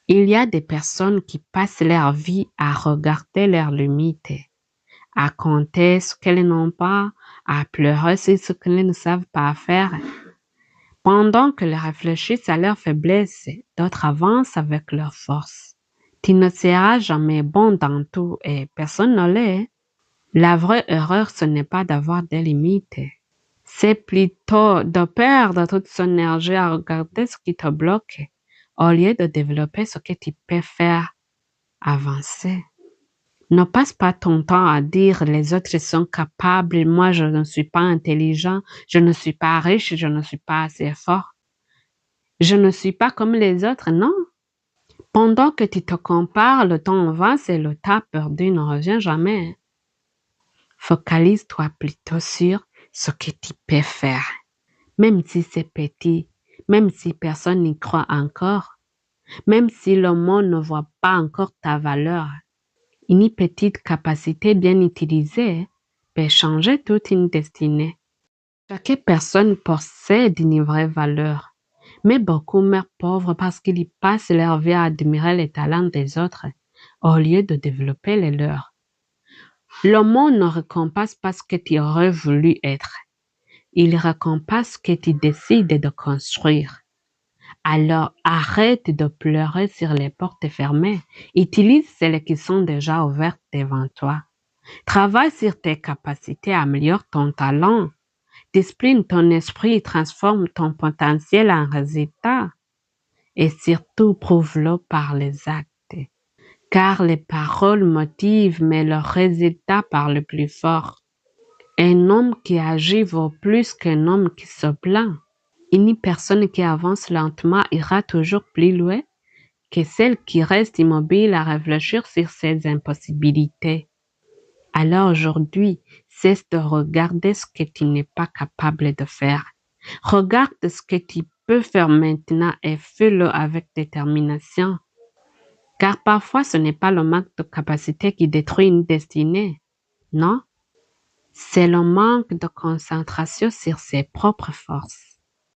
Il y a des personnes qui passent leur vie à regarder leurs limites, à compter ce qu'elles n'ont pas, à pleurer sur ce qu'elles ne savent pas faire. Pendant qu'elles réfléchissent à leurs faiblesses, d'autres avancent avec leurs forces. Tu ne seras jamais bon dans tout et personne ne l'est. La vraie erreur, ce n'est pas d'avoir des limites. C'est plutôt de perdre toute son énergie à regarder ce qui te bloque au lieu de développer ce que tu peux faire avancer. Ne passe pas ton temps à dire les autres sont capables, moi je ne suis pas intelligent, je ne suis pas riche, je ne suis pas assez fort. Je ne suis pas comme les autres, non. Pendant que tu te compares, le temps avance et le temps perdu ne revient jamais. Focalise-toi plutôt sur ce que tu peux faire, même si c'est petit, même si personne n'y croit encore, même si le monde ne voit pas encore ta valeur. Une petite capacité bien utilisée peut changer toute une destinée. Chaque personne possède une vraie valeur, mais beaucoup meurent pauvres parce qu'ils passent leur vie à admirer les talents des autres au lieu de développer les leurs. Le monde ne récompense pas ce que tu aurais voulu être. Il récompense ce que tu décides de construire. Alors arrête de pleurer sur les portes fermées. Utilise celles qui sont déjà ouvertes devant toi. Travaille sur tes capacités, améliore ton talent. Discipline ton esprit, transforme ton potentiel en résultat. Et surtout, prouve-le par les actes. Car les paroles motivent, mais le résultat parle plus fort. Un homme qui agit vaut plus qu'un homme qui se plaint. Une personne qui avance lentement ira toujours plus loin que celle qui reste immobile à réfléchir sur ses impossibilités. Alors aujourd'hui, cesse de regarder ce que tu n'es pas capable de faire. Regarde ce que tu peux faire maintenant et fais-le avec détermination. Car parfois, ce n'est pas le manque de capacité qui détruit une destinée. Non, c'est le manque de concentration sur ses propres forces.